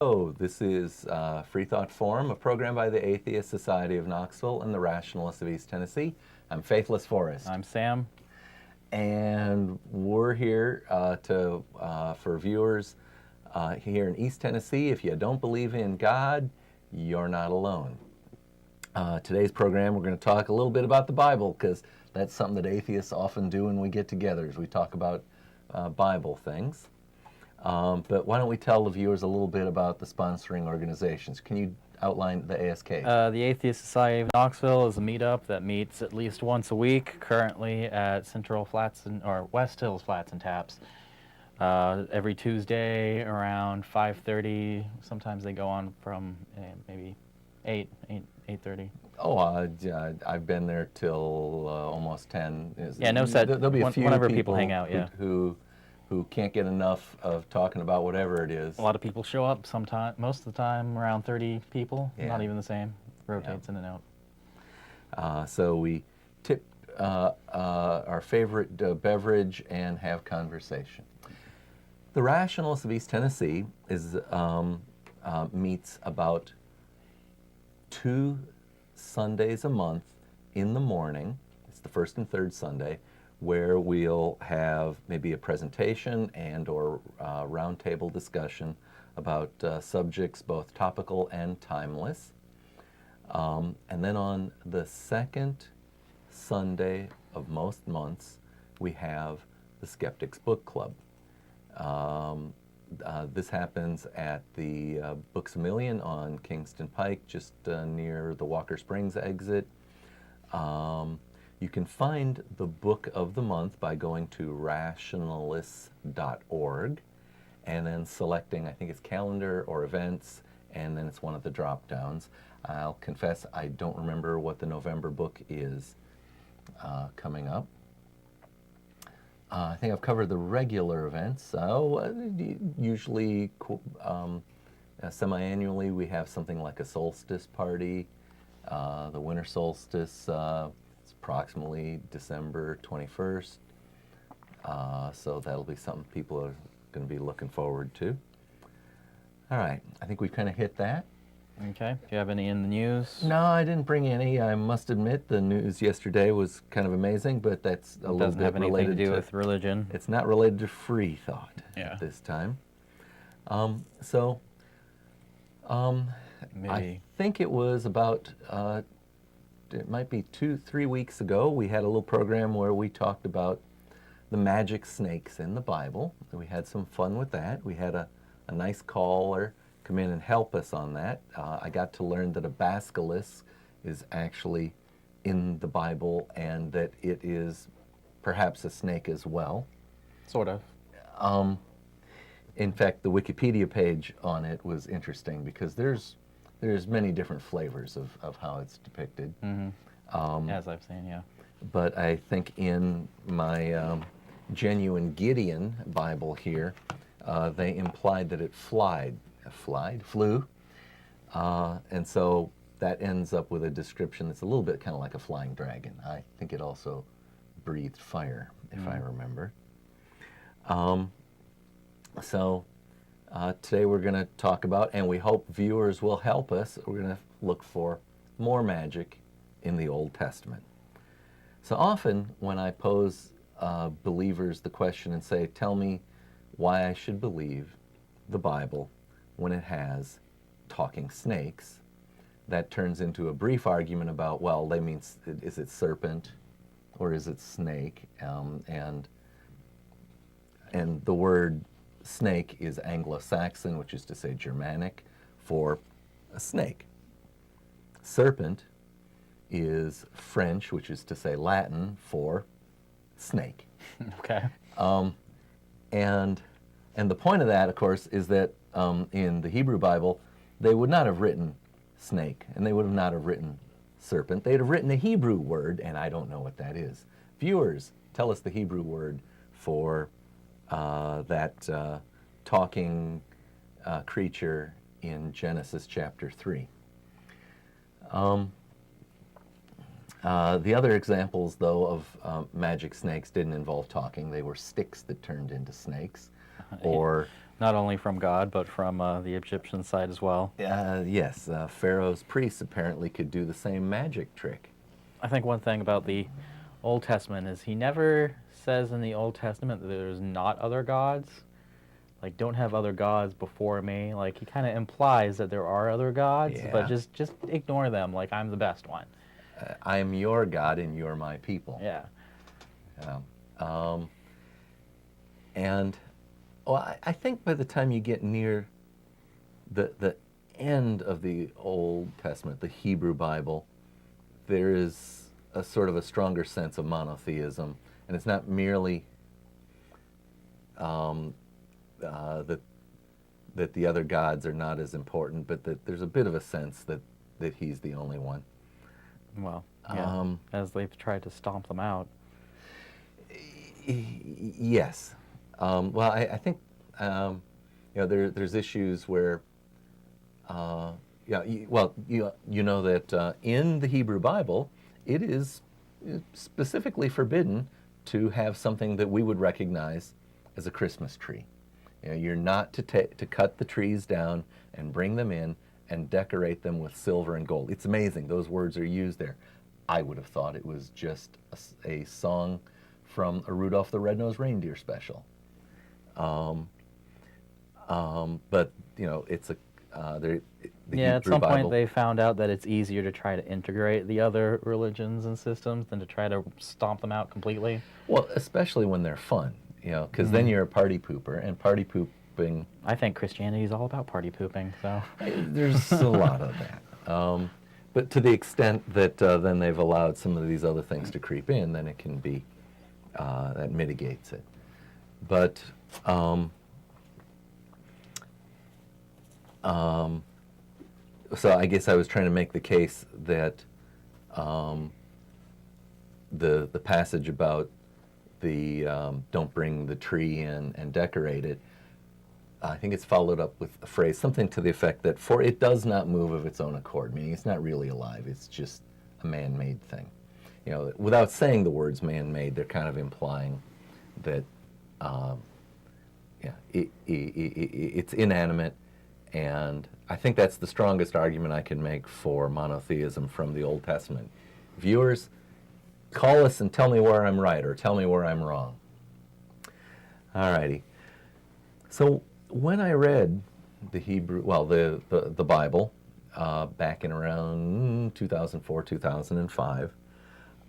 Oh, this is Freethought Forum, a program by the Atheist Society of Knoxville and the Rationalists of East Tennessee. I'm Faithless Forrest. I'm Sam. And we're here for viewers here in East Tennessee. If you don't believe in God, you're not alone. Today's program, we're going to talk a little bit about the Bible, because that's something that atheists often do when we get together, is we talk about Bible things. But why don't we tell the viewers a little bit about the sponsoring organizations? Can you outline the ASK? The Atheist Society of Knoxville is a meetup that meets at least once a week, currently at Central Flats or West Hills Flats and Taps. Every Tuesday around 5:30. Sometimes they go on from maybe 8:30. Oh, I've been there till almost 10. Yeah, no set. There'll be a few whenever people hang out, yeah. Who can't get enough of talking about whatever it is. A lot of people show up sometime. Most of the time, around 30 people. Yeah. Not even the same. Rotates in and out. So we tip our favorite beverage and have conversation. The Rationalists of East Tennessee meets about 2 Sundays a month in the morning. It's the first and third Sunday, where we'll have maybe a presentation and or roundtable discussion about subjects both topical and timeless. And then on the second Sunday of most months, we have the Skeptics Book Club. This happens at the Books A Million on Kingston Pike, just near the Walker Springs exit. You can find the book of the month by going to rationalists.org and then selecting, I think it's calendar or events, and then it's one of the drop downs. I'll confess I don't remember what the November book is coming up. I think I've covered the regular events. Usually, semi-annually, we have something like a solstice party. The winter solstice is approximately December 21st. So that'll be something people are going to be looking forward to. All right, I think we've kind of hit that. Okay. Do you have any in the news? No, I didn't bring any. I must admit the news yesterday was kind of amazing, but that's a little bit related to... Doesn't have anything to do with religion. It's not related to Freethought at this time. I think it was about, it might be 2-3 weeks ago, we had a little program where we talked about the magic snakes in the Bible. We had some fun with that. We had a nice caller come in and help us on that. I got to learn that a basilisk is actually in the Bible and that it is perhaps a snake as well. Sort of. In fact, the Wikipedia page on it was interesting because there's many different flavors of how it's depicted. Mm-hmm. As I've seen, yeah. But I think in my genuine Gideon Bible here, they implied that it flew. And so that ends up with a description that's a little bit kind of like a flying dragon. I think it also breathed fire, if I remember. So today we're going to talk about, and we hope viewers will help us, we're going to look for more magic in the Old Testament. So often when I pose believers the question and say, tell me why I should believe the Bible when it has talking snakes, that turns into a brief argument about, well, they mean, is it serpent or is it snake? And the word snake is Anglo-Saxon, which is to say Germanic, for a snake. Serpent is French, which is to say Latin, for snake. Okay. And the point of that, of course, is that in the Hebrew Bible, they would not have written snake, and they would not have written serpent. They'd have written a Hebrew word, and I don't know what that is. Viewers, tell us the Hebrew word for that talking creature in Genesis chapter 3. The other examples, though, of magic snakes didn't involve talking. They were sticks that turned into snakes, or Not only from God, but from the Egyptian side as well. Yes, Pharaoh's priests apparently could do the same magic trick. I think one thing about the Old Testament is he never says in the Old Testament that there's not other gods. Like, don't have other gods before me. Like, he kind of implies that there are other gods, Yeah. but just ignore them. Like, I'm the best one. I am your God and you're my people. Yeah. And well, I think by the time you get near the end of the Old Testament, the Hebrew Bible, there is a sort of a stronger sense of monotheism, and it's not merely that the other gods are not as important, but that there's a bit of a sense that he's the only one. Well, yeah, as they've tried to stomp them out. Yes. Well, I think there's issues where you know that in the Hebrew Bible it is specifically forbidden to have something that we would recognize as a Christmas tree. You're not to cut the trees down and bring them in and decorate them with silver and gold. It's amazing those words are used there. I would have thought it was just a song from a Rudolph the Red-Nosed Reindeer special. But it's a the yeah, at Hebrew some Bible, point they found out that it's easier to try to integrate the other religions and systems than to try to stomp them out completely. Well, especially when they're fun, because then you're a party pooper, and party pooping. I think Christianity is all about party pooping, so. There's a lot of that. But to the extent that then they've allowed some of these other things to creep in, then it can be, that mitigates it. But so I guess I was trying to make the case that the passage about the don't bring the tree in and decorate it, I think it's followed up with a phrase, something to the effect that for it does not move of its own accord, meaning it's not really alive, it's just a man-made thing. Without saying the words man-made, they're kind of implying that it's inanimate, and I think that's the strongest argument I can make for monotheism from the Old Testament. Viewers, call us and tell me where I'm right or tell me where I'm wrong. All righty. So when I read the Bible back in around 2004, 2005,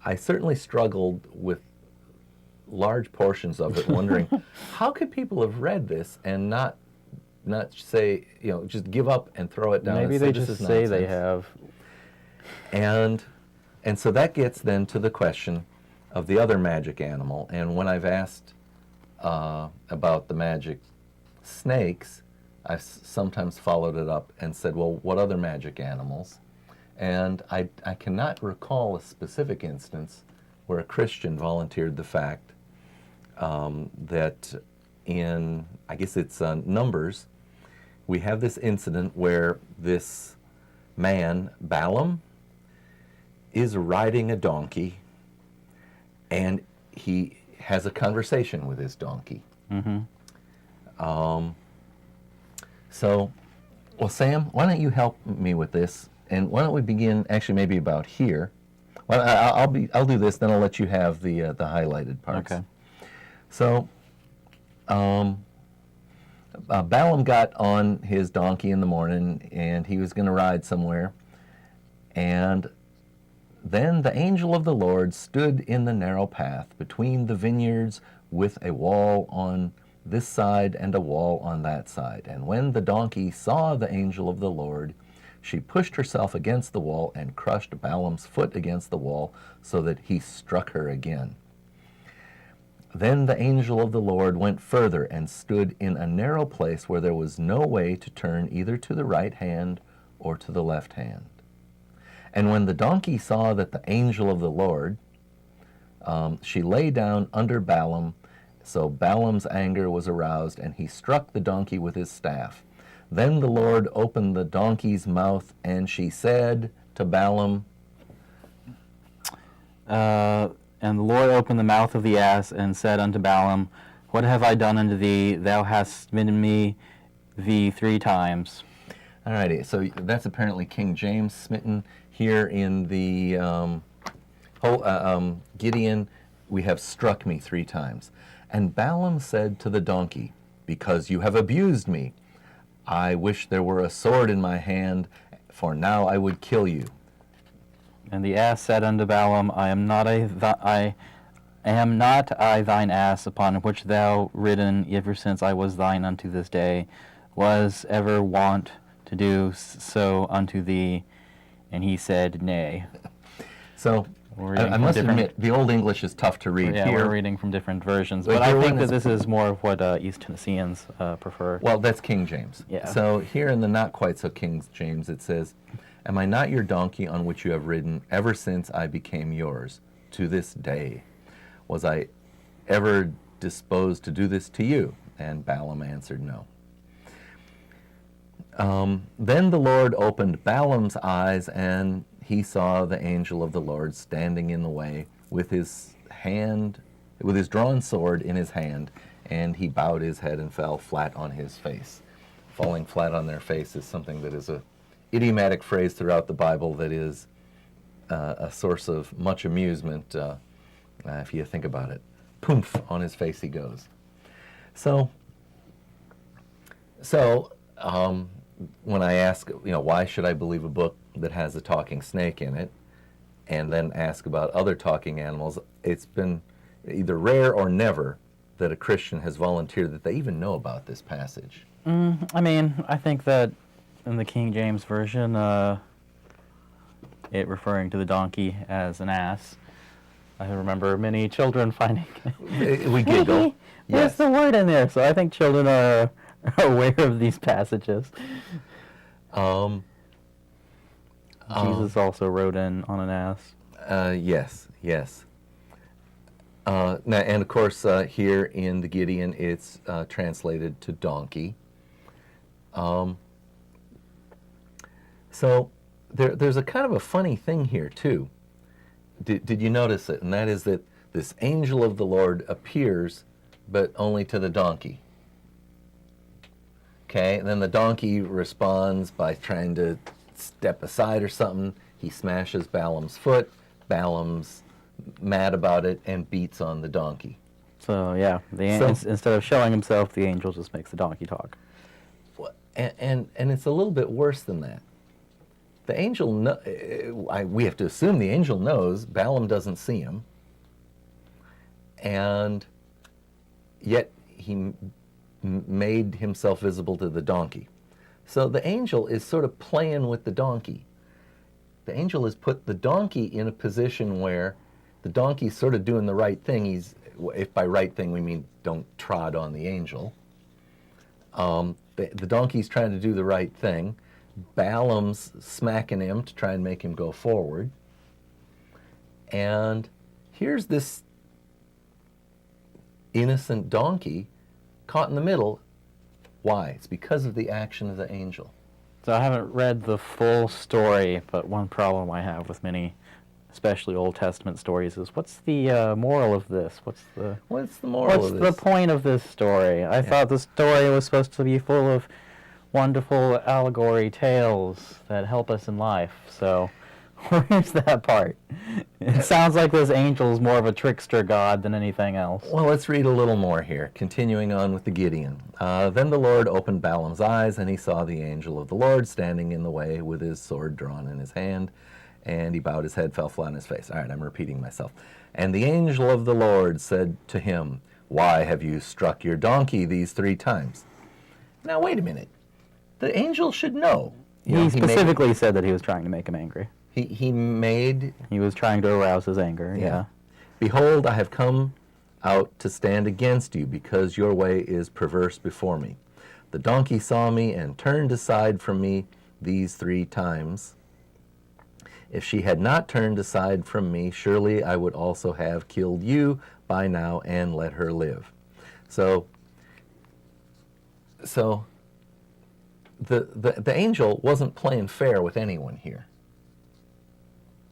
I certainly struggled with large portions of it, wondering how could people have read this and not say, just give up and throw it down. Maybe and they just say they have. And so that gets then to the question of the other magic animal. And when I've asked about the magic snakes, I've sometimes followed it up and said, well, what other magic animals? And I cannot recall a specific instance where a Christian volunteered the fact that in, I guess it's Numbers, we have this incident where this man, Balaam, is riding a donkey, and he has a conversation with his donkey. Mm-hmm. So, well, Sam, why don't you help me with this, and why don't we begin actually maybe about here? Well, I'll do this, then I'll let you have the highlighted parts. Okay. So, Balaam got on his donkey in the morning, and he was going to ride somewhere, and then the angel of the Lord stood in the narrow path between the vineyards with a wall on this side and a wall on that side. And when the donkey saw the angel of the Lord, she pushed herself against the wall and crushed Balaam's foot against the wall so that he struck her again. Then the angel of the Lord went further and stood in a narrow place where there was no way to turn either to the right hand or to the left hand. And when the donkey saw that the angel of the Lord, she lay down under Balaam, so Balaam's anger was aroused, and he struck the donkey with his staff. Then the Lord opened the donkey's mouth, and she said to Balaam, And the Lord opened the mouth of the ass and said unto Balaam, What have I done unto thee? Thou hast smitten me thee 3 times. All righty, so that's apparently King James. Smitten here in the Gideon, we have struck me 3 times. And Balaam said to the donkey, because you have abused me, I wish there were a sword in my hand, for now I would kill you. And the ass said unto Balaam, I am not I thine ass, upon which thou ridden ever since I was thine unto this day, was ever wont to do so unto thee? And he said, Nay. So I must admit, the Old English is tough to read. Yeah, here, we're reading from different versions, but I think that this is more of what East Tennesseans prefer. Well, that's King James. Yeah. So here in the not quite so King James, it says, Am I not your donkey on which you have ridden ever since I became yours, to this day? Was I ever disposed to do this to you? And Balaam answered, No. Then the Lord opened Balaam's eyes, and he saw the angel of the Lord standing in the way with his drawn sword in his hand, and he bowed his head and fell flat on his face. Falling flat on their face is something that is a idiomatic phrase throughout the Bible that is a source of much amusement if you think about it. Poof, on his face he goes. So when I ask, why should I believe a book that has a talking snake in it, and then ask about other talking animals, it's been either rare or never that a Christian has volunteered that they even know about this passage. I think that in the King James Version, it referring to the donkey as an ass, I remember many children finding we giggle. Where's the word in there? So I think children are aware of these passages. Jesus also rode in on an ass. Yes. Now, and of course, here in the Gideon, it's translated to donkey. So there's a kind of a funny thing here too. Did you notice it? And that is that this angel of the Lord appears, but only to the donkey. Okay, and then the donkey responds by trying to step aside or something. He smashes Balaam's foot. Balaam's mad about it and beats on the donkey. So yeah, instead of showing himself, the angel just makes the donkey talk. And it's a little bit worse than that. The angel, we have to assume the angel knows Balaam doesn't see him, and yet he made himself visible to the donkey. So the angel is sort of playing with the donkey. The angel has put the donkey in a position where the donkey's sort of doing the right thing. If by right thing we mean don't trod on the angel. The donkey's trying to do the right thing. Balaam's smacking him to try and make him go forward. And here's this innocent donkey caught in the middle. Why? It's because of the action of the angel. So I haven't read the full story, but one problem I have with many, especially Old Testament stories, is what's the moral of this? What's the moral of this? What's the point of this story? I thought the story was supposed to be full of wonderful allegory tales that help us in life. So where's that part? It sounds like this angel is more of a trickster god than anything else. Well, let's read a little more here, continuing on with the Gideon. Then the Lord opened Balaam's eyes, and he saw the angel of the Lord standing in the way with his sword drawn in his hand, and he bowed his head, fell flat on his face. All right, I'm repeating myself. And the angel of the Lord said to him, Why have you struck your donkey these 3 times? Now, wait a minute. The angel should know. He specifically said that he was trying to make him angry. He was trying to arouse his anger, yeah. Behold, I have come out to stand against you, because your way is perverse before me. The donkey saw me and turned aside from me these 3 times. If she had not turned aside from me, surely I would also have killed you by now and let her live. So the angel wasn't playing fair with anyone here.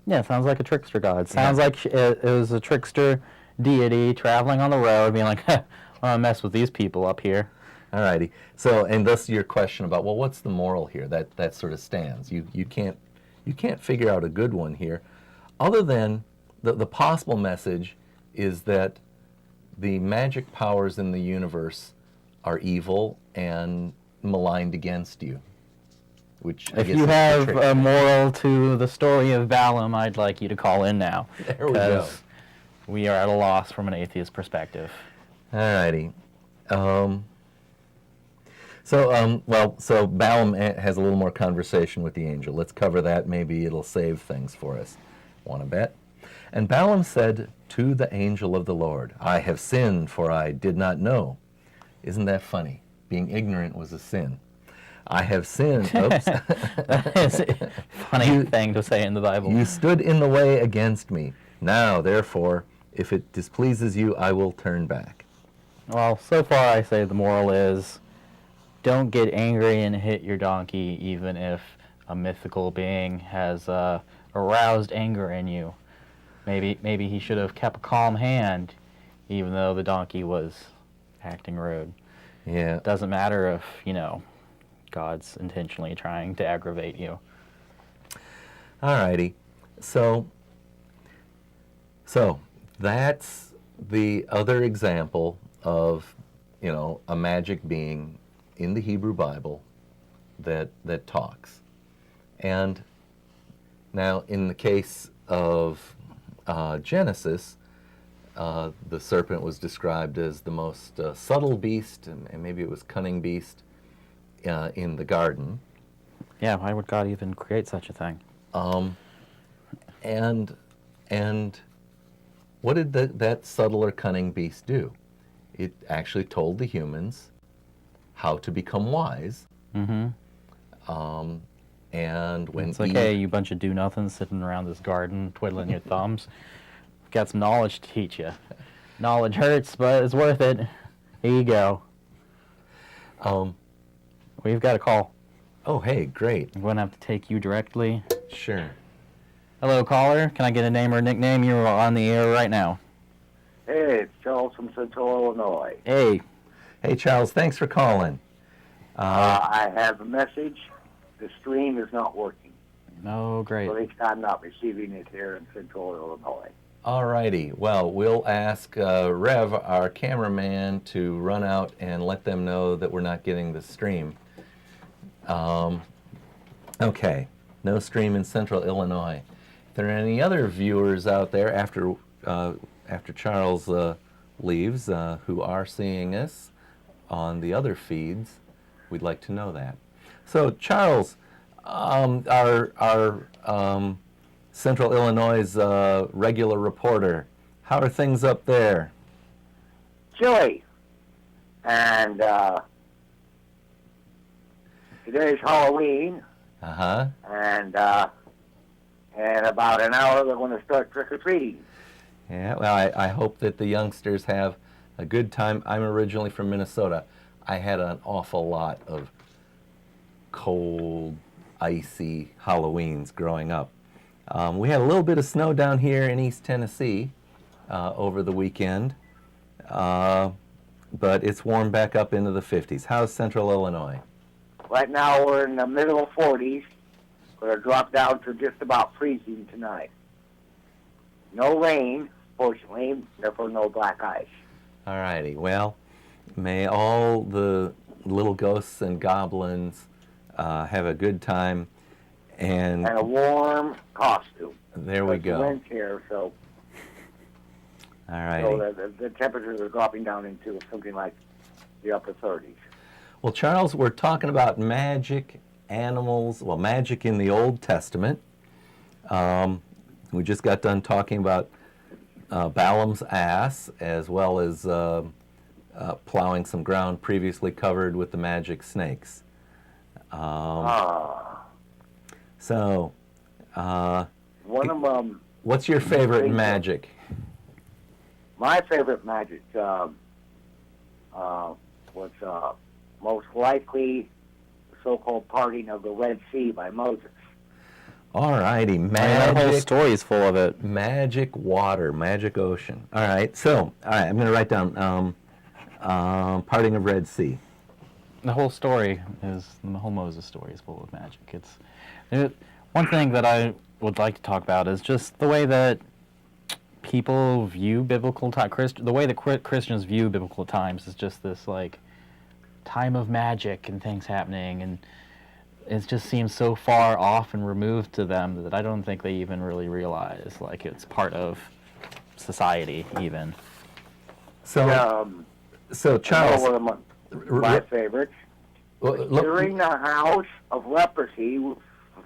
Yeah, sounds like a trickster god. Sounds like it was a trickster deity traveling on the road, being like, I don't mess with these people up here. All righty. So, and thus your question about, well, what's the moral here? That sort of stands. You can't figure out a good one here, other than the possible message is that the magic powers in the universe are evil and maligned against you. Which I If guess you is the have trick. a moral to the story of Balaam, I'd like you to call in now. There we go. We are at a loss from an atheist perspective. All righty. So Balaam has a little more conversation with the angel. Let's cover that. Maybe it'll save things for us. Want to bet? And Balaam said to the angel of the Lord, I have sinned, for I did not know. Isn't that funny? Being ignorant was a sin. I have sinned. Oops. That is a funny thing to say in the Bible. You stood in the way against me. Now, therefore, if it displeases you, I will turn back. Well, so far I say the moral is don't get angry and hit your donkey even if a mythical being has aroused anger in you. Maybe he should have kept a calm hand even though the donkey was acting rude. Yeah. It doesn't matter if, God's intentionally trying to aggravate you. All righty. So that's the other example of, a magic being in the Hebrew Bible that talks. And now in the case of Genesis, the serpent was described as the most subtle beast, and maybe it was cunning beast in the garden. Yeah, why would God even create such a thing? And what did that subtle or cunning beast do? It actually told the humans how to become wise. Mm-hmm. And when it's like, hey, you bunch of do-nothings sitting around this garden twiddling your thumbs. Got some knowledge to teach you. Knowledge hurts, but it's worth it. Here you go. We've got a call. Oh, hey, great. I'm going to have to take you directly. Sure. Hello, caller. Can I get a name or nickname? You're on the air right now. Hey, it's Charles from Central Illinois. Hey. Hey, Charles, thanks for calling. I have a message. The stream is not working. Oh, great. At least I'm not receiving it here in Central Illinois. All righty. Well, we'll ask Rev, our cameraman, to run out and let them know that we're not getting the stream. Okay. No stream in Central Illinois. If there are any other viewers out there after Charles leaves who are seeing us on the other feeds, we'd like to know that. So, Charles, our Central Illinois' regular reporter, how are things up there? Chilly. And today's Halloween. Uh-huh. And in about an hour, they're going to start trick-or-treating. Yeah, well, I hope that the youngsters have a good time. I'm originally from Minnesota. I had an awful lot of cold, icy Halloweens growing up. We had a little bit of snow down here in East Tennessee over the weekend, but it's warmed back up into the 50s. How's Central Illinois? Right now, we're in the middle 40s. We're dropped down to just about freezing tonight. No rain, fortunately, therefore no black ice. All righty. Well, may all the little ghosts and goblins have a good time. And a warm costume. There we go. The wind's here, so. All right. So the temperatures are dropping down into something like the upper 30s. Well, Charles, we're talking about magic, animals, well, magic in the Old Testament. We just got done talking about Balaam's ass, as well as plowing some ground previously covered with the magic snakes. So, one of them. What's your favorite magic? My favorite magic was most likely the so-called parting of the Red Sea by Moses. All righty, that whole story's full of it. Magic water, magic ocean. All right, so I'm going to write down Parting of Red Sea. The whole story the whole Moses story is full of magic. One thing that I would like to talk about is just the way that people view biblical time. The way that Christians view biblical times is just this like time of magic and things happening, and it just seems so far off and removed to them that I don't think they even really realize like it's part of society even. So Charles, one of my favorites. During the house of leprosy,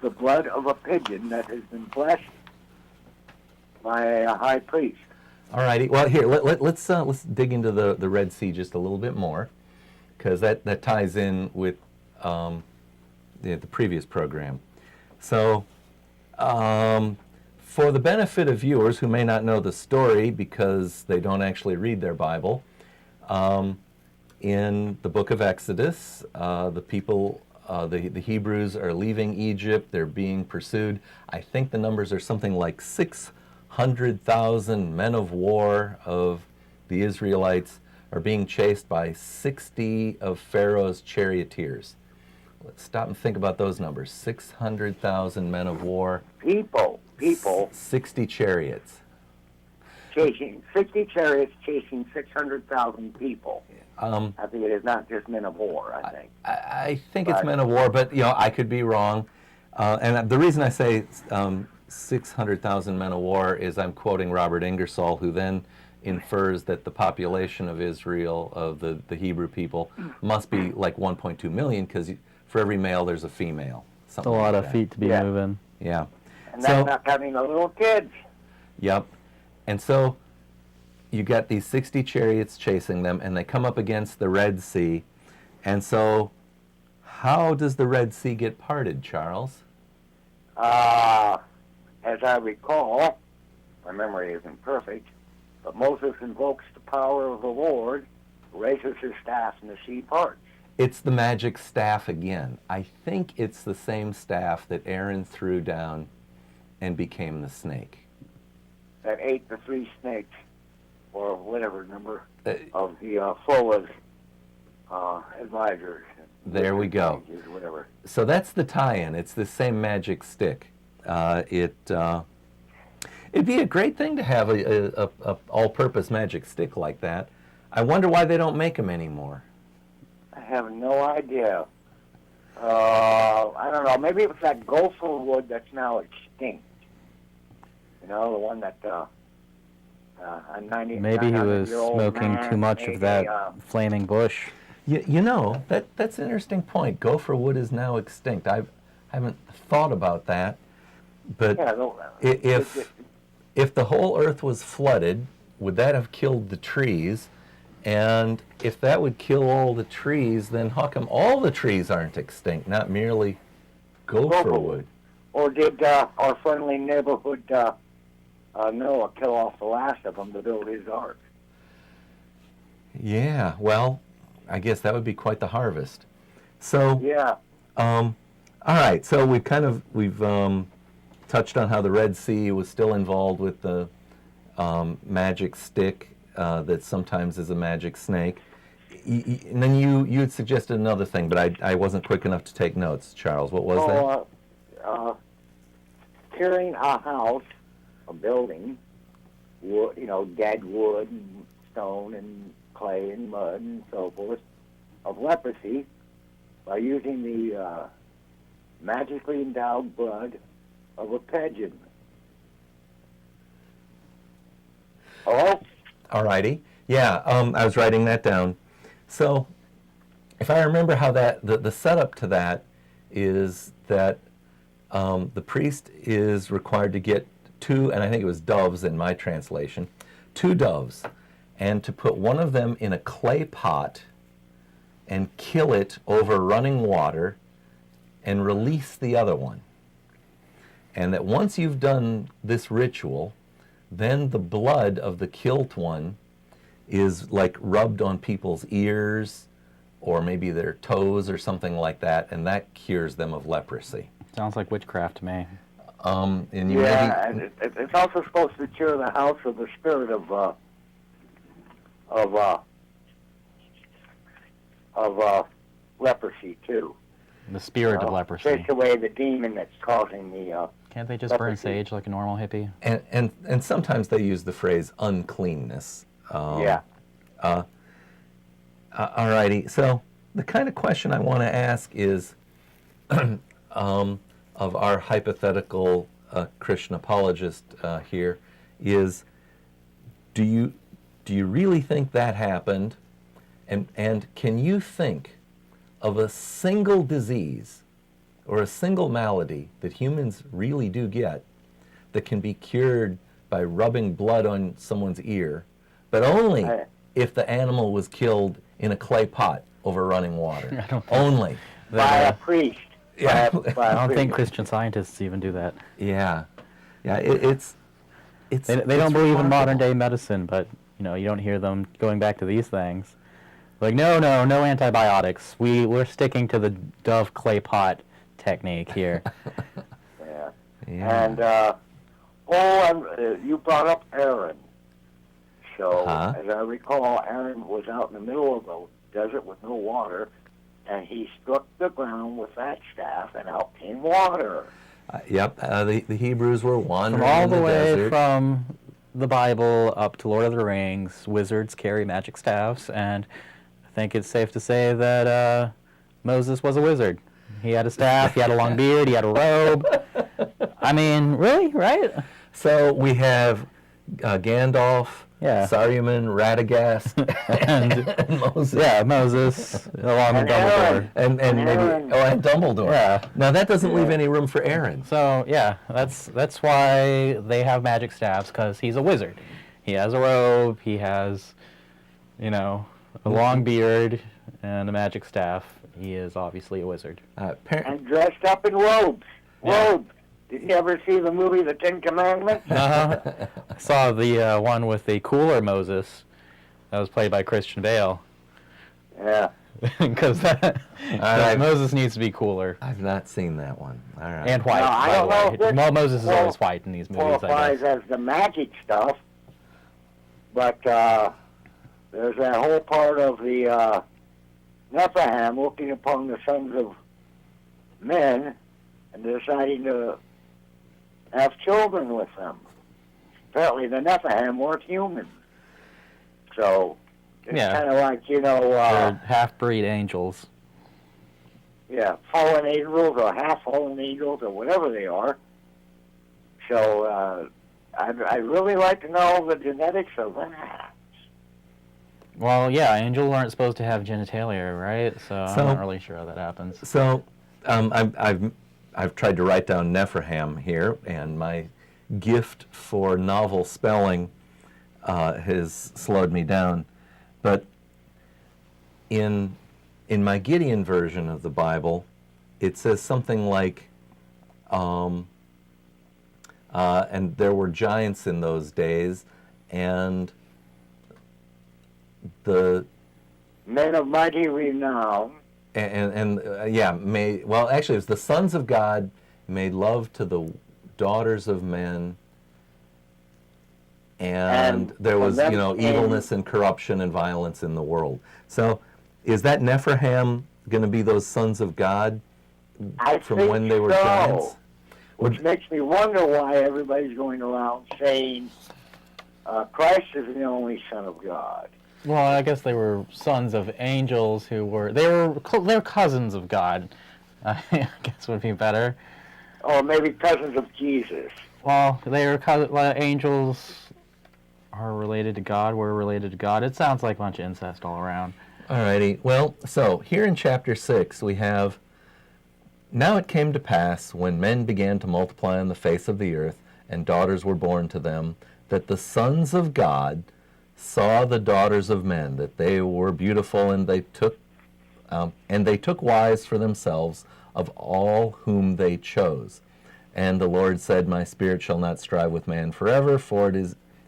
the blood of a pigeon that has been blessed by a high priest. All righty. Well, here let's dig into the Red Sea just a little bit more, because that ties in with the previous program. So, for the benefit of viewers who may not know the story because they don't actually read their Bible, in the book of Exodus, the people, the Hebrews are leaving Egypt. They're being pursued. I think the numbers are something like 600,000 men of war of the Israelites are being chased by 60 of Pharaoh's charioteers. Let's stop and think about those numbers. 600,000 men of war. People. 60 chariots. 60 chariots chasing 600,000 people. I think it is not just men of war, I think. I think it's men of war, but I could be wrong. And the reason I say 600,000 men of war is I'm quoting Robert Ingersoll, who then infers that the population of Israel, of the Hebrew people, must be like 1.2 million, because for every male there's a female. It's a lot of feet to be moving. Yeah. And that's not counting the little kids. Yep. And so you got these 60 chariots chasing them, and they come up against the Red Sea. And so how does the Red Sea get parted, Charles? As I recall, my memory isn't perfect, but Moses invokes the power of the Lord, raises his staff, and the sea parts. It's the magic staff again. I think it's the same staff that Aaron threw down and became the snake. That ate the 3 snakes, or whatever number of the Pharaoh's advisors. There we go. Whatever. So that's the tie-in. It's the same magic stick. It'd be a great thing to have a all-purpose magic stick like that. I wonder why they don't make them anymore. I have no idea. I don't know. Maybe it was that gopher wood that's now extinct. The one that a 90. Maybe he was smoking too much of that flaming bush. That's an interesting point. Gopher wood is now extinct. I haven't thought about that, but if the whole earth was flooded, would that have killed the trees? And if that would kill all the trees, then how come all the trees aren't extinct, not merely gopher wood? Or did our friendly neighborhood Noah kill off the last of them to build his ark? Yeah, well, I guess that would be quite the harvest. So yeah. All right. So we've touched on how the Red Sea was still involved with the magic stick that sometimes is a magic snake. And then you had suggested another thing, but I wasn't quick enough to take notes. Charles, what was that? Carrying a house, a building, wood, dead wood and stone and clay and mud and so forth, of leprosy by using the magically endowed blood of a pigeon. Hello? All righty. Yeah, I was writing that down. So if I remember how the setup to that is that the priest is required to get 2, and I think it was doves in my translation, 2 doves, and to put one of them in a clay pot and kill it over running water and release the other one. And that once you've done this ritual, then the blood of the killed one is like rubbed on people's ears or maybe their toes or something like that, and that cures them of leprosy. Sounds like witchcraft to me. And it's also supposed to cure the house of the spirit of leprosy too. The spirit of leprosy. Takes away the demon that's causing the Can't they just leprosy. burn sage like a normal hippie? And sometimes they use the phrase uncleanness. Yeah. Alrighty, so the kind of question I want to ask is, of our hypothetical Christian apologist here, is do you really think that happened? And can you think of a single disease or a single malady that humans really do get that can be cured by rubbing blood on someone's ear, but only if the animal was killed in a clay pot over running water? Only. By a priest. Yeah. I don't think Christian scientists even do that. Yeah. Yeah, it's They don't believe in modern day medicine, but you don't hear them going back to these things. Like, no antibiotics. We're sticking to the Dove clay pot technique here. Yeah. And you brought up Aaron. So as I recall, Aaron was out in the middle of the desert with no water, and he struck the ground with that staff, and out came water. Yep. The Hebrews were wandering From all in the way desert. from the Bible up to Lord of the Rings, wizards carry magic staffs, and I think it's safe to say that Moses was a wizard. He had a staff, he had a long beard, he had a robe. I mean, really, right? So we have Gandalf, Saruman, Radagast, and Moses. Yeah, Moses, along with Dumbledore. And maybe and Dumbledore. Yeah. Now that doesn't leave any room for Aaron. So yeah, that's why they have magic staffs, because he's a wizard. He has a robe. He has, a long beard and a magic staff. He is obviously a wizard. And dressed up in robes. Yeah. Robes. Did you ever see the movie The Ten Commandments? I saw the one with the cooler Moses that was played by Christian Bale. Yeah. Because Moses needs to be cooler. I've not seen that one. All right. And white. No, I don't know if it Well, Moses is always white in these movies, I qualifies guess. as the magic stuff, but there's that whole part of the Nephilim looking upon the sons of men and deciding to have children with them. Apparently the Nephilim weren't human. So it's kind of like, they're half-breed angels. Yeah, fallen angels or half-fallen angels or whatever they are. So I'd really like to know the genetics of that. Well, yeah, angels aren't supposed to have genitalia, right? So I'm not really sure how that happens. So I've tried to write down Nephilim here, and my gift for novel spelling has slowed me down. But in my Gideon version of the Bible, it says something like, and there were giants in those days, and the men of mighty renown. Well, actually, it was the sons of God made love to the daughters of men, and there was, evilness and corruption and violence in the world. So, is that Nephilim going to be those sons of God from when they were giants? Which makes me wonder why everybody's going around saying Christ is the only Son of God. Well, I guess they were sons of angels they're cousins of God. I guess would be better. Or maybe cousins of Jesus. Well, angels are related to God. We're related to God. It sounds like a bunch of incest all around. Alrighty. Well, so here in chapter 6 we have, now it came to pass when men began to multiply on the face of the earth, and daughters were born to them, that the sons of God saw the daughters of men, that they were beautiful, and they took wives for themselves of all whom they chose. And the Lord said, My spirit shall not strive with man forever, for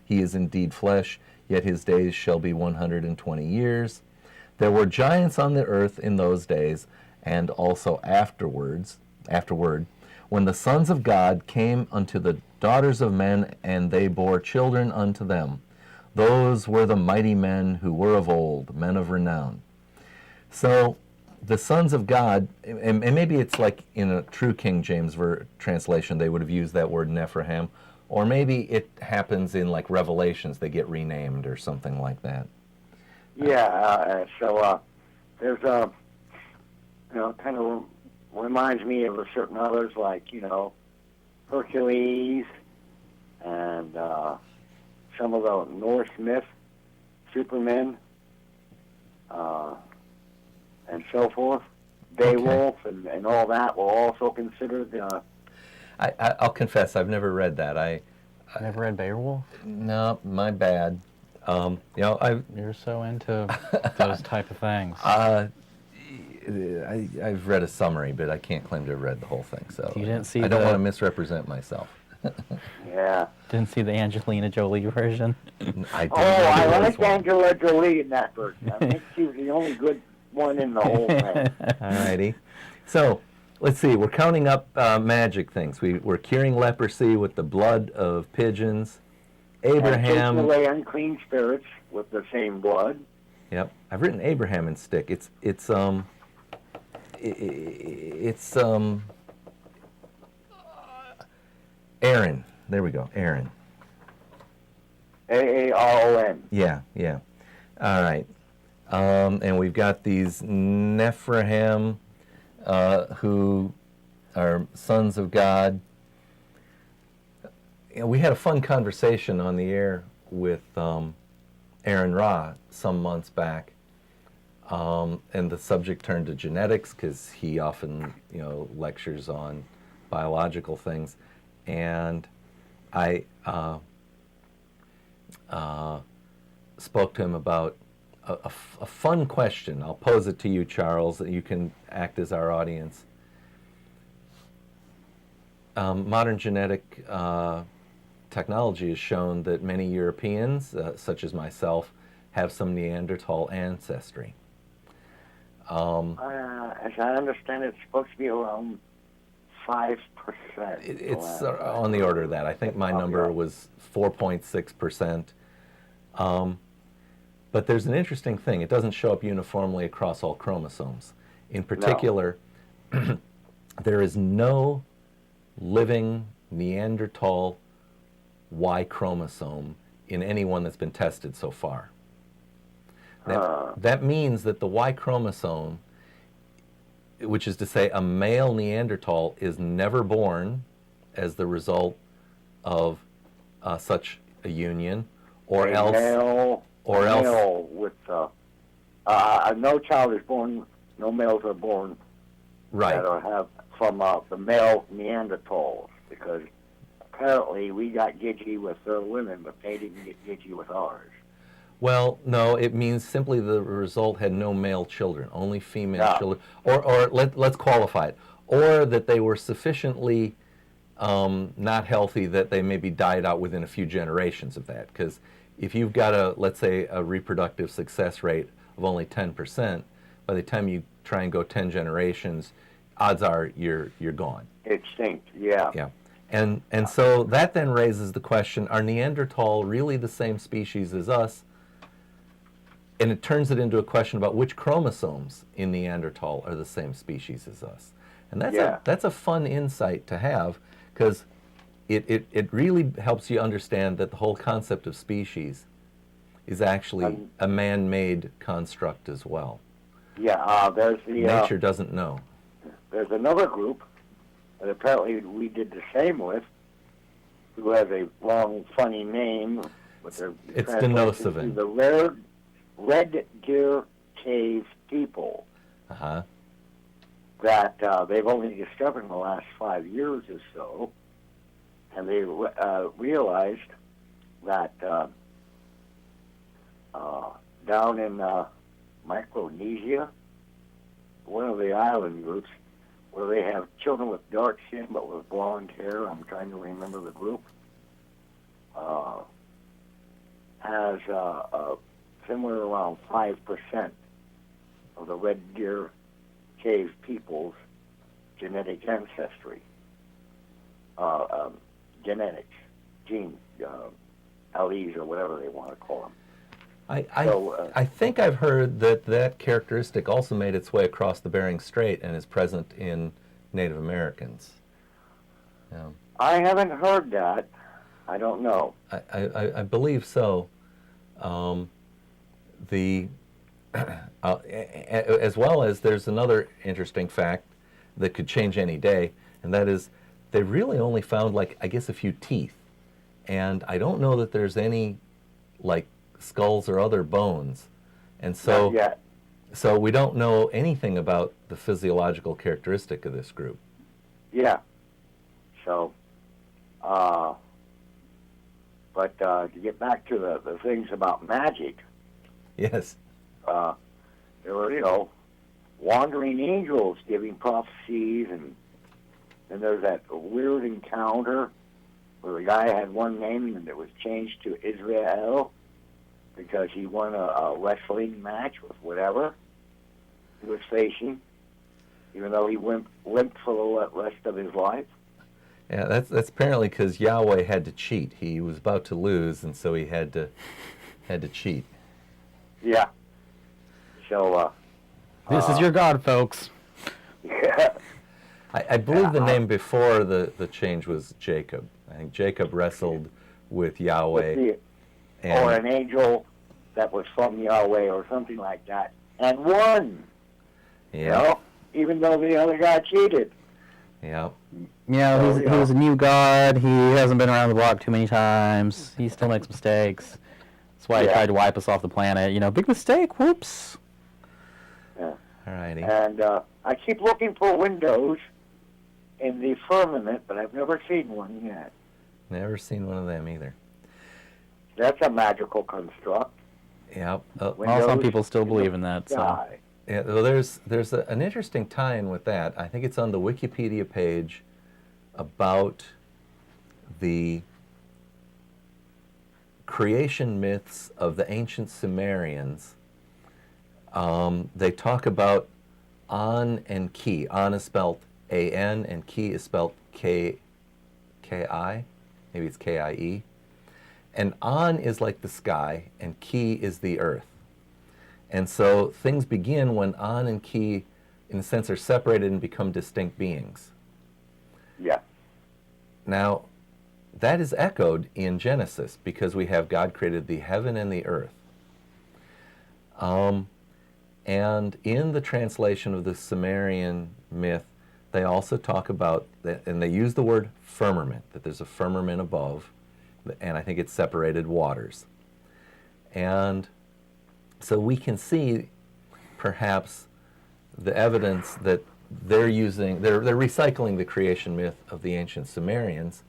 he is indeed flesh, yet his days shall be 120 years. There were giants on the earth in those days, and also afterward, when the sons of God came unto the daughters of men, and they bore children unto them. Those were the mighty men who were of old, men of renown. So the sons of God, and maybe it's like in a true King James translation, they would have used that word Nephilim, or maybe it happens in like Revelations, they get renamed or something like that. Yeah, so there's a, kind of reminds me of certain others like, Hercules and some of the Norse myths, Superman, and so forth. Beowulf and all that were also considered. I'll confess, I've never read that. I Never read Beowulf? No, my bad. You're so into those type of things. I've read a summary, but I can't claim to have read the whole thing. So You didn't see I don't the- want to misrepresent myself. Yeah. Didn't see the Angelina Jolie version? I I like Angela Jolie in that version. I think she was the only good one in the whole thing. Alrighty. So let's see. We're counting up magic things. We're curing leprosy with the blood of pigeons. And Abraham. taking away unclean spirits with the same blood. Yep. I've written Abraham in stick. It's Aaron. There we go. Aaron. Aaron. Yeah. All right. And we've got these Nephilim, who are sons of God. We had a fun conversation on the air with Aaron Ra some months back, and the subject turned to genetics because he often, lectures on biological things, and I spoke to him about a fun question. I'll pose it to you, Charles, that you can act as our audience. Modern genetic technology has shown that many Europeans, such as myself, have some Neanderthal ancestry. As I understand it, it's supposed to be around 5%. It's on the order of that. I think my number was 4.6%. But there's an interesting thing. It doesn't show up uniformly across all chromosomes. In particular, there is no living Neanderthal Y chromosome in anyone that's been tested so far. That means that the Y chromosome, which is to say a male Neanderthal, is never born as the result of such a union, or else male with no child is born, no males are born that have from the male Neanderthals, because apparently we got gidgy with their women, but they didn't get gidgy with ours. Well, no, it means simply the result had no male children, only female children. Or let's qualify it. Or that they were sufficiently not healthy that they maybe died out within a few generations of that. Because if you've got let's say, a reproductive success rate of only 10%, by the time you try and go 10 generations, odds are you're gone. Extinct, yeah. Yeah. And so that then raises the question, are Neanderthal really the same species as us? And it turns it into a question about which chromosomes in Neanderthal are the same species as us. And that's a fun insight to have, because it really helps you understand that the whole concept of species is actually a man-made construct as well. Yeah, there's the... Nature doesn't know. There's another group that apparently we did the same with, who has a long, funny name. It's Denosovin. The Red Deer Cave people. That they've only discovered in the last 5 years or so, and they realized that down in Micronesia, one of the island groups, where they have children with dark skin but with blonde hair, I'm trying to remember the group, has somewhere around 5% of the Red Deer Cave people's genetic ancestry, genetics, gene, alleles, or whatever they want to call them. I think I've heard that characteristic also made its way across the Bering Strait and is present in Native Americans. Yeah. I haven't heard that. I don't know. I believe so. As well as there's another interesting fact that could change any day, and that is they really only found, like, I guess, a few teeth. And I don't know that there's any, like, skulls or other bones. And so, Not yet. so we don't know anything about the physiological characteristic of this group. Yeah. So, but to get back to the things about magic, Yes. there were, wandering angels giving prophecies, and there's that weird encounter where the guy had one name and it was changed to Israel because he won a wrestling match with whatever he was facing, even though he limped for the rest of his life. Yeah, that's apparently because Yahweh had to cheat. He was about to lose, and so he had to cheat. Yeah. So, This is your God, folks. yeah. I believe the name before the change was Jacob. I think Jacob wrestled with Yahweh. Or an angel that was from Yahweh or something like that, and won. Yeah. Even though the other guy cheated. Yeah. Yeah, he's a new God. He hasn't been around the block too many times. He still makes mistakes. That's why he tried to wipe us off the planet. Big mistake. Whoops. Yeah. Alrighty. And I keep looking for windows in the firmament, but I've never seen one yet. Never seen one of them either. That's a magical construct. Yeah. Well, some people still believe in that. So. Yeah, well, there's an interesting tie-in with that. I think it's on the Wikipedia page about the creation myths of the ancient Sumerians. They talk about An and Ki. An is spelled A-N, and Ki is spelled K-I. Maybe it's K-I-E. And An is like the sky, and Ki is the earth. And so things begin when An and Ki, in a sense, are separated and become distinct beings. Yeah. Now, that is echoed in Genesis because we have God created the heaven and the earth. And in the translation of the Sumerian myth, they also talk about, and they use the word firmament, that there's a firmament above, and I think it's separated waters. And so we can see perhaps the evidence that they're recycling the creation myth of the ancient Sumerians.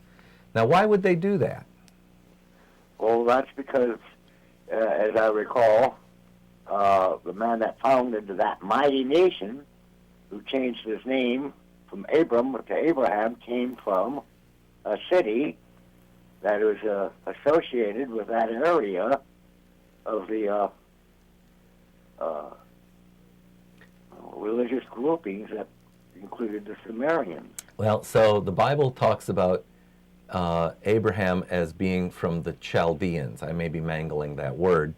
Now, why would they do that? Well, that's because, as I recall, the man that founded that mighty nation, who changed his name from Abram to Abraham, came from a city that was associated with that area of the religious groupings that included the Sumerians. Well, so the Bible talks about Abraham as being from the Chaldeans. I may be mangling that word.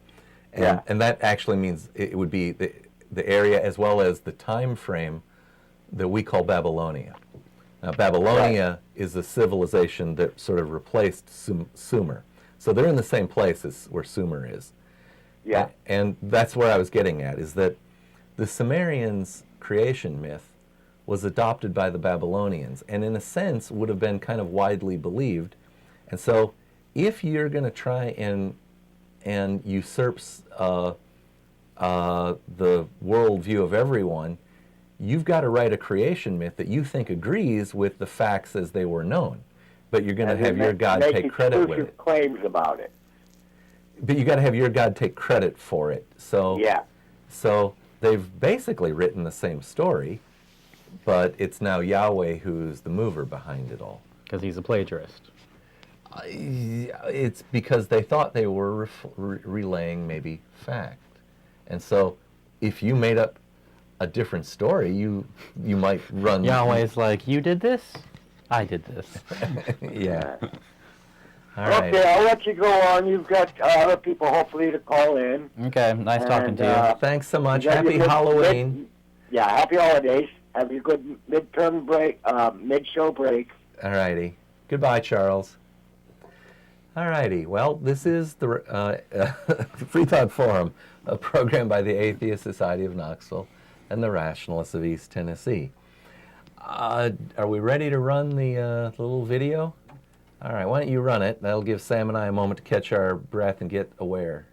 And that actually means it would be the area as well as the time frame that we call Babylonia. Now, Babylonia is a civilization that sort of replaced Sumer. So they're in the same place as where Sumer is. Yeah. And that's where I was getting at, is that the Sumerians' creation myth was adopted by the Babylonians, and in a sense would have been kind of widely believed. And so if you're going to try and usurp the worldview of everyone, you've got to write a creation myth that you think agrees with the facts as they were known. But you're going to have your God take credit with it. Claims about it. But you got to have your God take credit for it. So they've basically written the same story, but it's now Yahweh who's the mover behind it all. Because he's a plagiarist. It's because they thought they were relaying maybe fact. And so if you made up a different story, you might run... Yahweh's like, you did this? I did this. Yeah. All right. Okay, I'll let you go on. You've got other people hopefully to call in. Okay, nice talking to you. Thanks so much. You got Happy your Halloween. happy holidays. Have a good midterm break, mid-show break. All righty. Goodbye, Charles. All righty. Well, this is the Freethought Forum, a program by the Atheist Society of Knoxville and the Rationalists of East Tennessee. Are we ready to run the little video? All right, why don't you run it? That'll give Sam and I a moment to catch our breath and get aware.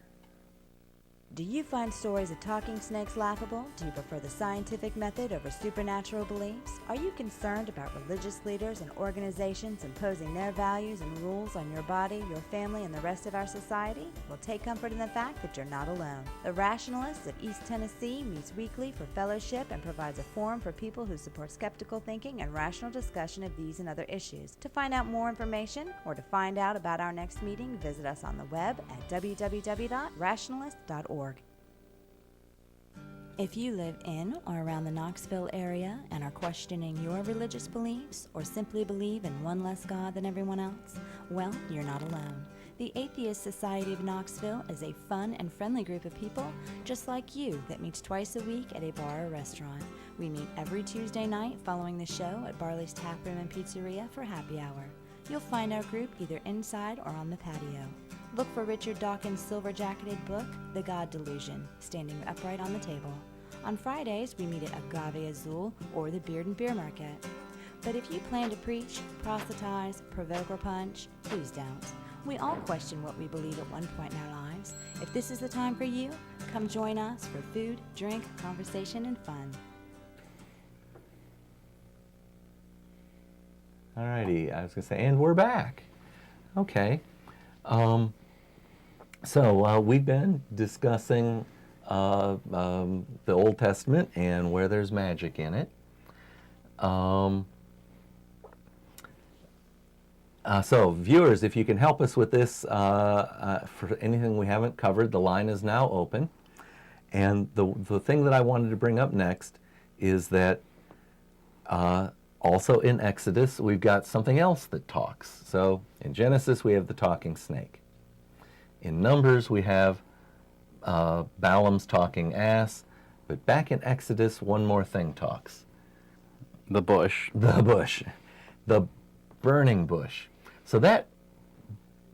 Do you find stories of talking snakes laughable? Do you prefer the scientific method over supernatural beliefs? Are you concerned about religious leaders and organizations imposing their values and rules on your body, your family, and the rest of our society? Well, take comfort in the fact that you're not alone. The Rationalists of East Tennessee meets weekly for fellowship and provides a forum for people who support skeptical thinking and rational discussion of these and other issues. To find out more information or to find out about our next meeting, visit us on the web at www.rationalist.org. If you live in or around the Knoxville area and are questioning your religious beliefs or simply believe in one less God than everyone else, well, you're not alone. The Atheist Society of Knoxville is a fun and friendly group of people just like you that meets twice a week at a bar or restaurant. We meet every Tuesday night following the show at Barley's Tap Room and Pizzeria for happy hour. You'll find our group either inside or on the patio. Look for Richard Dawkins' silver-jacketed book, The God Delusion, standing upright on the table. On Fridays, we meet at Agave Azul or the Beard and Beer Market. But if you plan to preach, proselytize, provoke, or punch, please don't. We all question what we believe at one point in our lives. If this is the time for you, come join us for food, drink, conversation, and fun. All righty, I was going to say, and we're back. Okay. So we've been discussing the Old Testament and where there's magic in it. So viewers, if you can help us with this, for anything we haven't covered, the line is now open. And the thing that I wanted to bring up next is that also in Exodus, we've got something else that talks. So in Genesis, we have the talking snake. In Numbers, we have Balaam's talking ass. But back in Exodus, one more thing talks. The bush. The bush. The burning bush. So that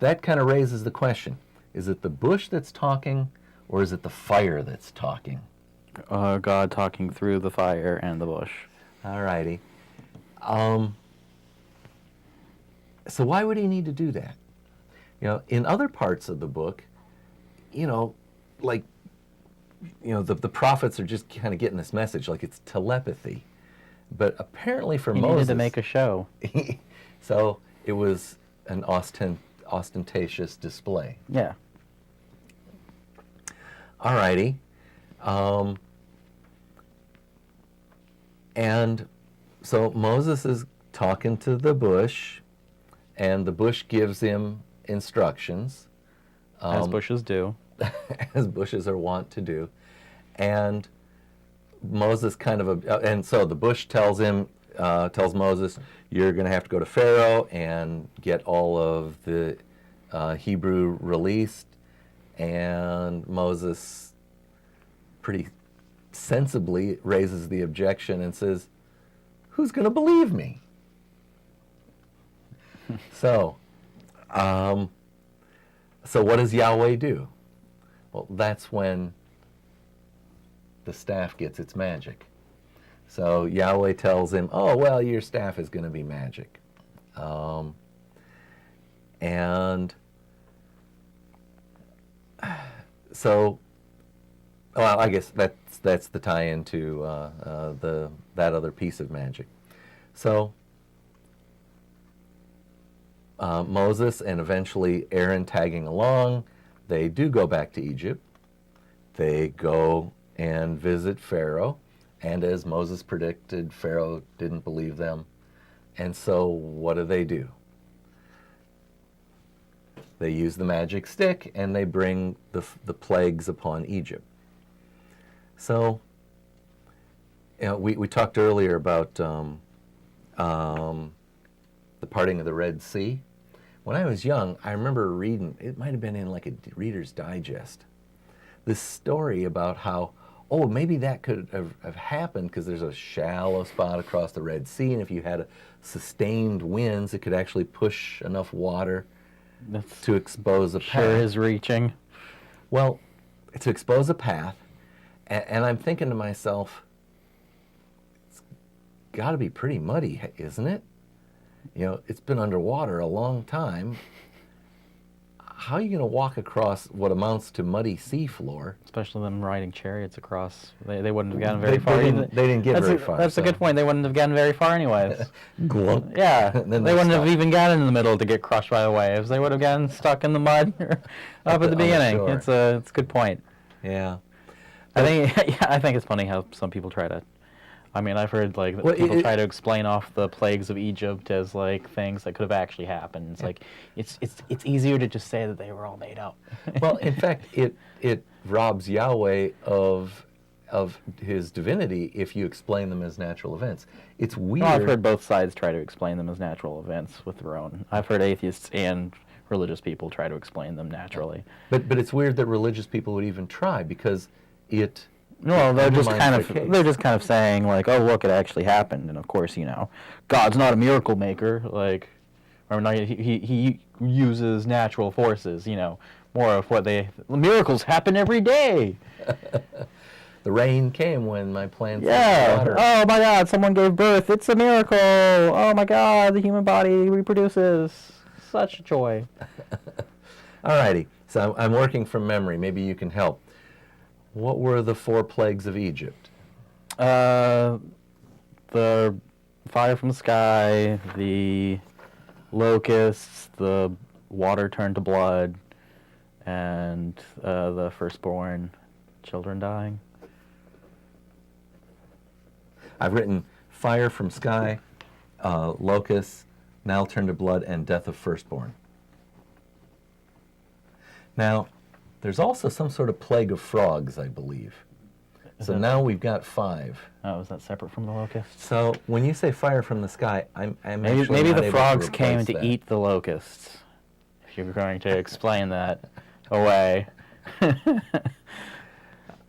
kind of raises the question. Is it the bush that's talking, or is it the fire that's talking? God talking through the fire and the bush. All righty. So why would he need to do that? You know, in other parts of the book, you know, like, you know, the prophets are just kind of getting this message, like it's telepathy. But apparently for Moses... He needed to make a show. So it was an ostentatious display. Yeah. All righty. And so Moses is talking to the bush, and the bush gives him instructions. As bushes do. As bushes are wont to do. And Moses kind of, and so the bush tells Moses, you're going to have to go to Pharaoh and get all of the Hebrew released. And Moses pretty sensibly raises the objection and says, who's going to believe me? So what does Yahweh do? Well, that's when the staff gets its magic. So Yahweh tells him, oh, well, your staff is going to be magic. And so, well, I guess that's the tie-in to that other piece of magic. So Moses and eventually Aaron tagging along, they do go back to Egypt. They go and visit Pharaoh, and as Moses predicted, Pharaoh didn't believe them. And so what do? They use the magic stick, and they bring the plagues upon Egypt. So, you know, we talked earlier about the parting of the Red Sea. When I was young, I remember reading, it might have been in like a Reader's Digest, this story about how, oh, maybe that could have happened because there's a shallow spot across the Red Sea, and if you had a sustained winds, it could actually push enough water to expose a path. Sure is reaching. Well, to expose a path, and I'm thinking to myself, it's got to be pretty muddy, isn't it? You know, it's been underwater a long time. How are you going to walk across what amounts to muddy seafloor? Especially them riding chariots across. They wouldn't have gotten very far. They didn't get very far. That's a good point. They wouldn't have gotten very far anyways. Glunk. Yeah, Then they wouldn't have stop. even gotten in the middle to get crushed by the waves. They would have gotten stuck in the mud up at the beginning. shore. It's a good point. Yeah. I think it's funny how some people try to. I mean, I've heard like people try to explain off the plagues of Egypt as like things that could have actually happened. It's like it's easier to just say that they were all made up. Well, in fact, it robs Yahweh of his divinity if you explain them as natural events. It's weird. Well, I've heard both sides try to explain them as natural events with their own. I've heard atheists and religious people try to explain them naturally. But it's weird that religious people would even try because it. Well, they're just undermines the case. they're just kind of saying like, oh look, it actually happened, and of course, you know, God's not a miracle maker, like, or not, he uses natural forces, you know, more of what miracles happen every day. The rain came when my plants Yeah. water. Oh my God, someone gave birth. It's a miracle. Oh my God, the human body reproduces. Such joy. Alrighty, so I'm working from memory. Maybe you can help. What were the 4 plagues of Egypt? The fire from the sky, the locusts, the water turned to blood, and the firstborn children dying. I've written fire from sky, locusts, Nile turned to blood, and death of firstborn. Now, there's also some sort of plague of frogs, I believe. So now we've got 5. Oh, is that separate from the locusts? So when you say fire from the sky, I'm actually Maybe not the able frogs to came replace to that. eat the locusts. If you're going to explain that away.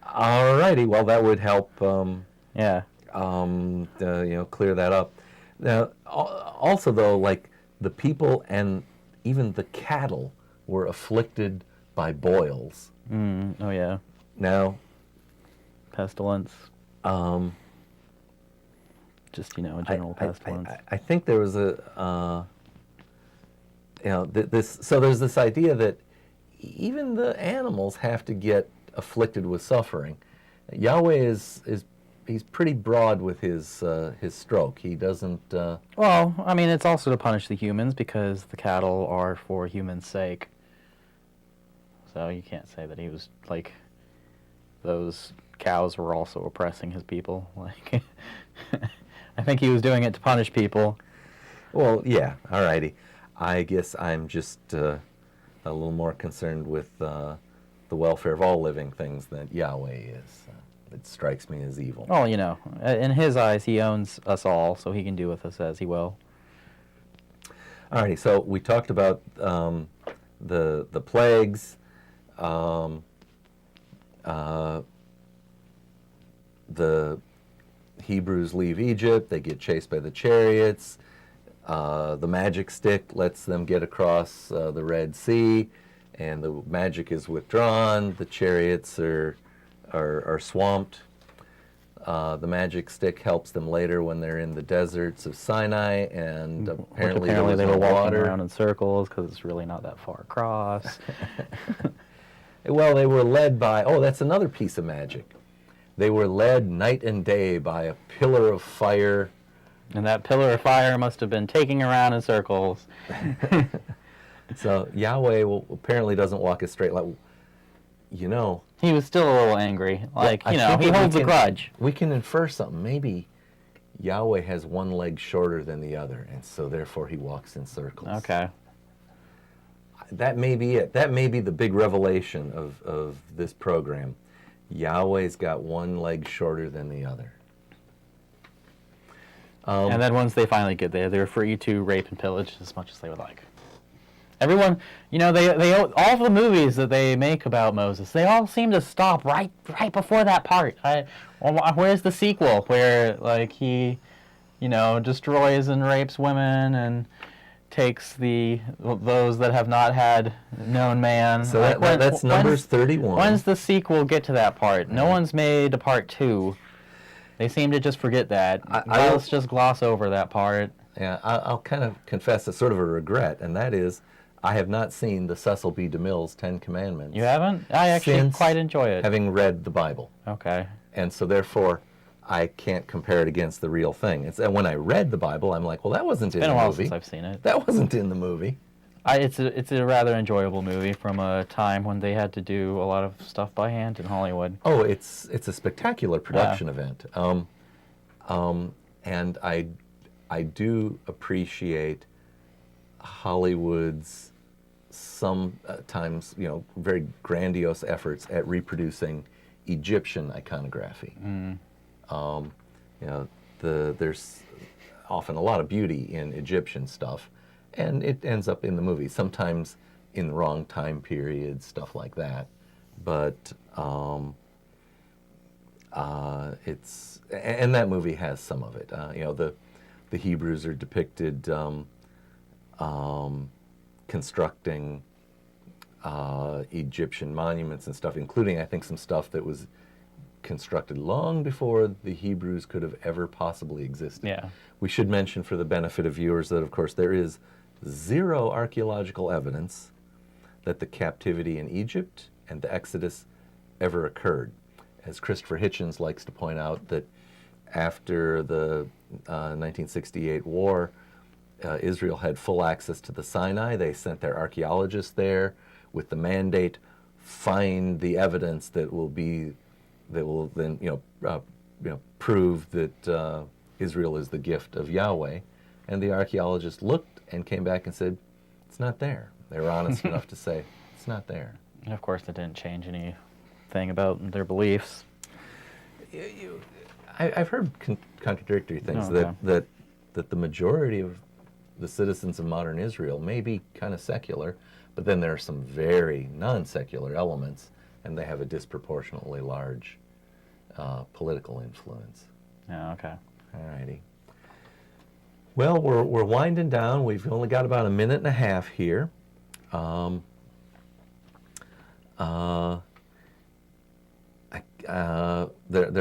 Alrighty, well that would help. Yeah. Clear that up. Now, also though, like the people and even the cattle were afflicted by boils. Oh yeah. Now, Pestilence. Just, you know, a general pestilence. I think there was a, so there's this idea that even the animals have to get afflicted with suffering. Yahweh he's pretty broad with his stroke. He doesn't. Well, I mean, it's also to punish the humans because the cattle are for humans' sake. So you can't say that he was like those cows were also oppressing his people. Like, I think he was doing it to punish people. Well, yeah. Alrighty. I guess I'm just a little more concerned with the welfare of all living things than Yahweh is. It strikes me as evil. Well, you know, in his eyes, he owns us all, so he can do with us as he will. Alrighty, so we talked about the plagues, the Hebrews leave Egypt, they get chased by the chariots, the magic stick lets them get across the Red Sea, and the magic is withdrawn, the chariots are swamped. The magic stick helps them later when they're in the deserts of Sinai, and apparently there was they no were walking water. around in circles because it's really not that far across. Well, they were led by, that's another piece of magic. They were led night and day by a pillar of fire. And that pillar of fire must have been taking around in circles. So Yahweh apparently doesn't walk a straight line. You know, He was still a little angry. Like, I you know, think he that we holds a can- grudge. We can infer something. Maybe Yahweh has one leg shorter than the other, and so therefore he walks in circles. Okay. That may be it. That may be the big revelation of this program. Yahweh's got one leg shorter than the other. And then once they finally get there, they're free to rape and pillage as much as they would like. Everyone, they all the movies that they make about Moses, they all seem to stop right before that part. Where's the sequel where like he, destroys and rapes women and takes those that have not had known man? So like, that's Numbers 31. When's the sequel get to that part? No one's made a part 2. They seem to just forget that. Let's just gloss over that part. Yeah, I'll kind of confess a sort of a regret, and that is I have not seen the Cecil B. DeMille's 10 Commandments. You haven't? I actually quite enjoy it. Having read the Bible. Okay. And so therefore, I can't compare it against the real thing. And when I read the Bible, I'm like, well, that wasn't in the movie. It's been a while since I've seen it. That wasn't in the movie. It's a rather enjoyable movie from a time when they had to do a lot of stuff by hand in Hollywood. Oh, it's a spectacular production event. And I do appreciate Hollywood's sometimes, very grandiose efforts at reproducing Egyptian iconography. There's often a lot of beauty in Egyptian stuff, and it ends up in the movie, sometimes in the wrong time period, stuff like that. But and that movie has some of it. The Hebrews are depicted constructing Egyptian monuments and stuff, including, I think, some stuff that was constructed long before the Hebrews could have ever possibly existed. Yeah. We should mention for the benefit of viewers that, of course, there is zero archaeological evidence that the captivity in Egypt and the Exodus ever occurred. As Christopher Hitchens likes to point out, that after the 1968 war, Israel had full access to the Sinai. They sent their archaeologists there with the mandate, find the evidence that will then prove that Israel is the gift of Yahweh. And the archaeologists looked and came back and said, it's not there. They were honest enough to say, it's not there. And of course, that didn't change anything about their beliefs. I've heard contradictory things. Okay. that the majority of the citizens of modern Israel may be kind of secular, but then there are some very non-secular elements, and they have a disproportionately large political influence. Yeah, okay. All righty. Well, we're winding down. We've only got about a minute and a half here. There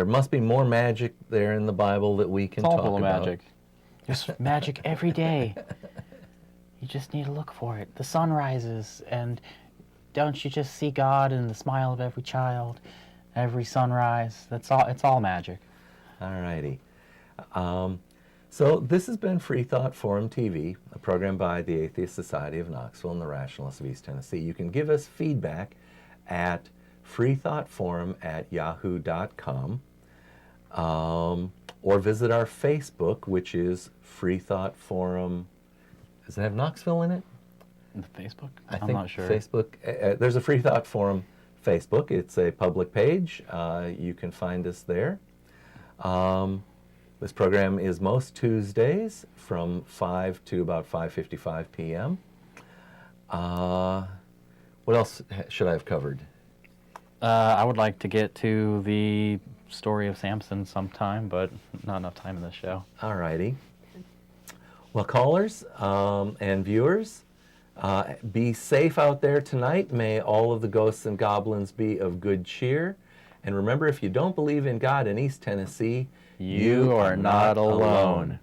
must be more magic there in the Bible that we can talk about. Magic. There's magic every day. You just need to look for it. The sun rises, and don't you just see God in the smile of every child, every sunrise? That's all. It's all magic. All righty. So this has been Freethought Forum TV, a program by the Atheist Society of Knoxville and the Rationalists of East Tennessee. You can give us feedback at freethoughtforum@yahoo.com, or visit our Facebook, which is Freethought Forum. Does it have Knoxville in it? Facebook? I'm not sure. Facebook. There's a Freethought Forum Facebook. It's a public page. You can find us there. This program is most Tuesdays from 5 to about 5:55 p.m. What else should I have covered? I would like to get to the story of Samson sometime, but not enough time in this show. All righty. Well, callers and viewers, be safe out there tonight. May all of the ghosts and goblins be of good cheer. And remember, if you don't believe in God in East Tennessee, You are not alone.